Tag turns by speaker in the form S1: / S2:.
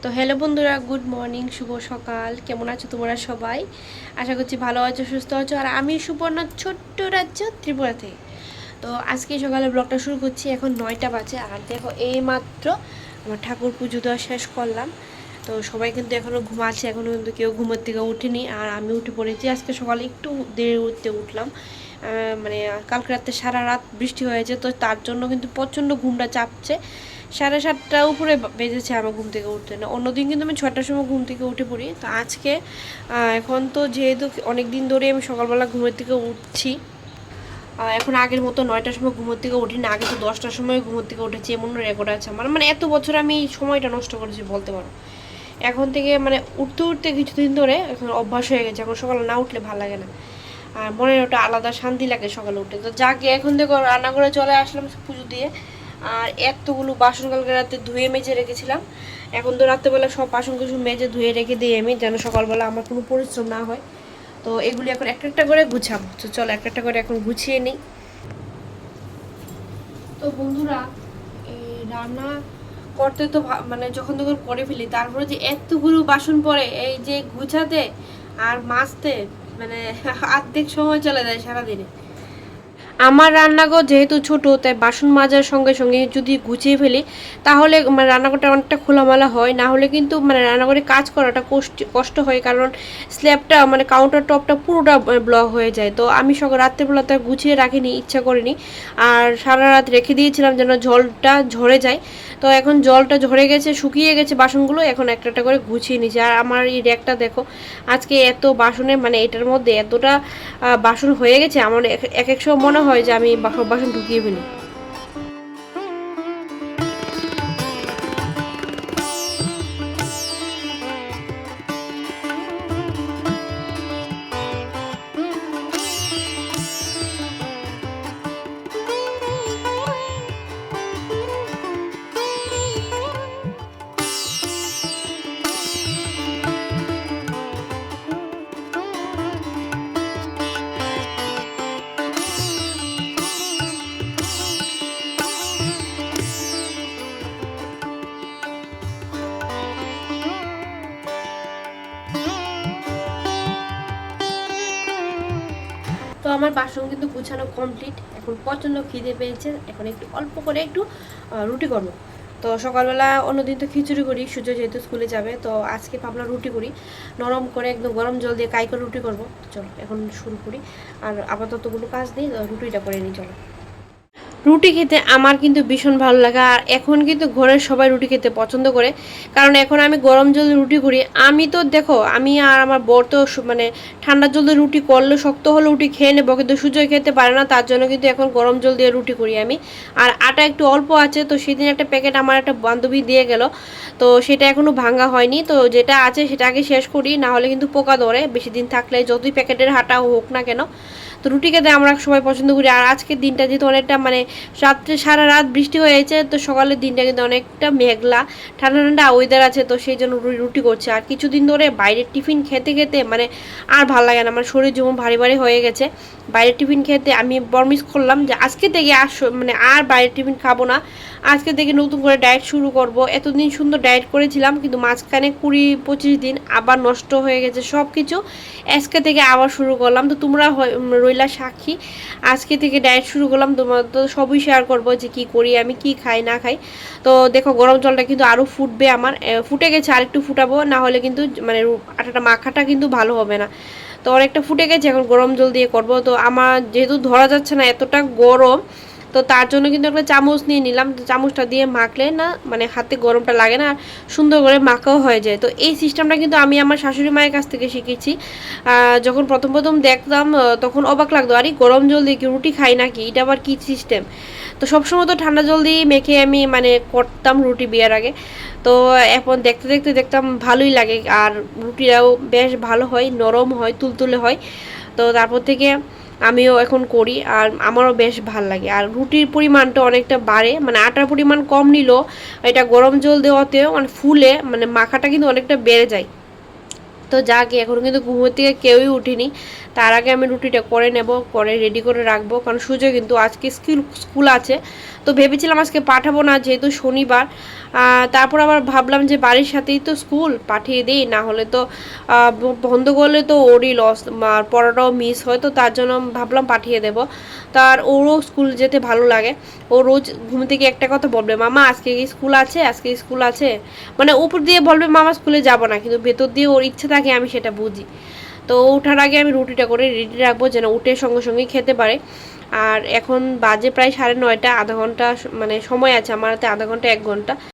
S1: তো হ্যালো বন্ধুরা, good morning, শুভ সকাল। কেমন আছো তোমরা সবাই? আশা করছি ভালো আছো, সুস্থ আছো। আর আমি সুবর্ণা, ছোট্ট রাজ্য ত্রিপুরা থেকে। তো আজকে সকালে ব্লগটা শুরু করছি। এখন 9টা বাজে। আর দেখো, এই মাত্র আমার ঠাকুর পুজো দেওয়া শেষ করলাম। তো সবাই কিন্তু এখনও ঘুমাচ্ছে, এখনও কিন্তু কেউ ঘুমের থেকে উঠেনি। আর আমি উঠে পড়েছি। আজকে সকালে একটু দেরি উঠতে উঠলাম। মানে কালকে রাতে সারা রাত বৃষ্টি হয়েছে, তো তার জন্য কিন্তু প্রচণ্ড ঘুমটা চাপছে। 7:30টার উপরে বেজেছে আমার ঘুম থেকে উঠতে। না, অন্যদিন কিন্তু আমি 6টার সময় ঘুম থেকে উঠে পড়ি। তো আজকে এখন তো যেহেতু অনেক দিন ধরে আমি সকালবেলা ঘুমের থেকে উঠছি, এখন আগের মতো 9টার সময় ঘুমোর থেকে উঠি না। আগে তো 10টার সময় ঘুমোর থেকে উঠেছি, এমন রেকর্ড আছে আমার। মানে এত বছর আমি সময়টা নষ্ট করেছি বলতে পারো। এখন থেকে মানে উঠতে উঠতে কিছুদিন ধরে এখন অভ্যাস হয়ে গেছে। এখন সকালে না উঠলে ভালো লাগে না, আর মনের ওটা আলাদা শান্তি লাগে সকালে উঠে। তো যাকে এখন দেখো রান্না করে চলে আসলাম পুজো দিয়ে। আর এতগুলো বাসন কালকে রাতে ধুয়ে মেজে রেখেছিলাম। এখন তো রাত্রেবেলা সব বাসন কিছু মেজে ধুয়ে রেখে দিই আমি, যেন সকালবেলা আমার কোনো পরিশ্রম না হয়। তো এগুলি এখন একটা একটা করে গুছাবো। তো চলো একটা একটা করে এখন গুছিয়ে নিই। তো বন্ধুরা, এই রান্না করতে তো মানে যখন তখন করে ফেলি, তারপরে যে এতগুলো বাসন পড়ে এই যে গুছাতে আর মাজতে, মানে অর্ধেক সময় চলে যায় সারাদিনে। আমার রান্নাঘর যেহেতু ছোট, তাই বাসন মাজার সঙ্গে সঙ্গে যদি গুছিয়ে ফেলি তাহলে মানে রান্নাঘরটা অনেকটা খোলামেলা হয়। না হলে কিন্তু মানে রান্নাঘরে কাজ করাটা কষ্ট হয়, কারণ স্ল্যাবটা মানে কাউন্টার টপটা পুরোটা ব্লক হয়ে যায়। তো আমি সকাল রাত্রেবেলা তো গুছিয়ে রাখিনি, ইচ্ছা করিনি। আর সারা রাত রেখে দিয়েছিলাম যেন জলটা ঝরে যায়। তো এখন জলটা ঝরে গেছে, শুকিয়ে গেছে বাসনগুলো। এখন একটা একটা করে গুছিয়ে নিয়েছি। আর আমার এই র্যাকটা দেখো, আজকে এত বাসনে মানে এটার মধ্যে এতটা বাসন হয়ে গেছে, আমার এক এক সময় মনে হয় যে আমি সব বাসন ঢুকিয়ে ফেলি। তো আমার বাসন কিন্তু গুছানো কমপ্লিট। এখন প্রচণ্ড খিদে পেয়েছে, এখন একটু অল্প করে একটু রুটি করবো। তো সকালবেলা অন্যদিন তো খিচুড়ি করি, সূর্য যেহেতু স্কুলে যাবে। তো আজকে ভাবলাম রুটি করি, নরম করে একদম গরম জল দিয়ে কাই করে রুটি করবো। চলো এখন শুরু করি। আর আপাতত কোনো কাজ নেই, রুটিটা করে নিই চলো। রুটি খেতে আমার কিন্তু ভীষণ ভালো লাগে। আর এখন কিন্তু ঘরের সবাই রুটি খেতে পছন্দ করে, কারণ এখন আমি গরম জলে রুটি করি। আমি তো দেখো, আমি আর আমার বর তো মানে ঠান্ডা জলে রুটি করলে শক্ত হলে রুটি খেয়ে নেবো, কিন্তু সুজয় খেতে পারে না, তার জন্য কিন্তু এখন গরম জল দিয়ে রুটি করি আমি। আর আটা একটু অল্প আছে, তো সেদিন একটা প্যাকেট আমার একটা বান্ধবী দিয়ে গেল, তো সেটা এখনও ভাঙা হয়নি। তো যেটা আছে সেটা আগে শেষ করি, না হলে কিন্তু পোকা ধরে বেশি দিন থাকলে, যতই প্যাকেটের আটা হোক না কেন। তো রুটি খেতে আমরা সবাই পছন্দ করি। আর আজকের দিনটা যেহেতু অনেকটা মানে রাত্রে সারা রাত বৃষ্টি হয়েছে, তো সকালের দিনটা কিন্তু অনেকটা মেঘলা, ঠান্ডা ঠান্ডা ওয়েদার আছে। তো সেই জন্য রুটি করছে। আর কিছুদিন ধরে বাইরের টিফিন খেতে খেতে মানে আর ভালো লাগে না, আমার শরীর যেমন ভারী ভারী হয়ে গেছে বাইরের টিফিন খেতে। আমি প্রমিস করলাম যে আজকে থেকে আর মানে আর বাইরের টিফিন খাবো না। আজকে থেকে নতুন করে ডায়েট শুরু করব। এতদিন সুন্দর ডায়েট করেছিলাম, কিন্তু মাঝখানে 20-25 দিন আবার নষ্ট হয়ে গেছে সব কিছু। আজকে থেকে আবার শুরু করলাম। তো তোমরা রইলা সাক্ষী, আজকে থেকে ডায়েট শুরু করলাম। তোমার তো সবই শেয়ার করবো যে কি করি আমি, কি খাই না খাই। তো দেখো গরম জলটা কিন্তু আরও ফুটবে আমার, ফুটে গেছে, আর একটু ফুটাবো, না হলে কিন্তু মানে আটাটা মাখাটা কিন্তু ভালো হবে না। তো অনেকটা ফুটে গেছে, এখন গরম জল দিয়ে করব। তো আমার যেহেতু ধরা যাচ্ছে না এতটা গরম, তো তার জন্য কিন্তু একটা চামচ নিয়ে নিলাম। তো চামচটা দিয়ে মাখলে না মানে হাতে গরমটা লাগে না, আর সুন্দর করে মাখাও হয়ে যায়। তো এই সিস্টেমটা কিন্তু আমি আমার শাশুড়ি মায়ের কাছ থেকে শিখেছি। যখন প্রথম প্রথম দেখতাম তখন অবাক লাগতো, আরে গরম জল দিয়ে কি রুটি খাই নাকি, এটা আবার কী সিস্টেম। তো সবসময় তো ঠান্ডা জল দিয়ে মেখে আমি মানে করতাম রুটি বিয়ের আগে। তো এখন দেখতে দেখতে দেখতাম ভালোই লাগে, আর রুটিটাও বেশ ভালো হয়, নরম হয়, তুলতুলে হয়। তো তারপর থেকে আমিও এখন করি, আর আমারও বেশ ভাল লাগে। আর রুটির পরিমাণটা অনেকটা বাড়ে, মানে আটার পরিমাণ কম নিলেও এটা গরম জল দেওয়াতেও মানে ফুলে মানে মাখাটা কিন্তু অনেকটা বেড়ে যায়। তো যাকে এখন কিন্তু ঘুমোর থেকে কেউই উঠিনি, তার আগে আমি রুটিটা করে নেব, করে রেডি করে রাখবো, কারণ সুজয় কিন্তু আজকে স্কুল আছে। তো ভেবেছিলাম আজকে পাঠাবো না, যেহেতু শনিবার। তারপর আবার ভাবলাম যে বাড়ির সাথেই তো স্কুল, পাঠিয়ে দিই, না হলে তো বন্ধ করলে তো ওরই লস, পড়াটাও মিস হয়, তো তার জন্য ভাবলাম পাঠিয়ে দেব। তার ওরও স্কুল যেতে ভালো লাগে। ও রোজ ঘুম থেকে একটা কথা বলবে, মামা আজকে কি স্কুল আছে, আজকে স্কুল আছে, মানে উপর দিয়ে বলবে মামা স্কুলে যাব না, কিন্তু ভেতর দিয়ে ওর ইচ্ছে থাকে, আমি সেটা বুঝি। তো ওঠার আগে আমি রুটিটা করে রেডি রাখবো, যেন উঠে সঙ্গে সঙ্গেই খেতে পারে। আর এখন বাজে প্রায় 9:30, আধা ঘন্টা মানে সময় আছে আমার হাতে, আধা ঘন্টা 1 ঘন্টা।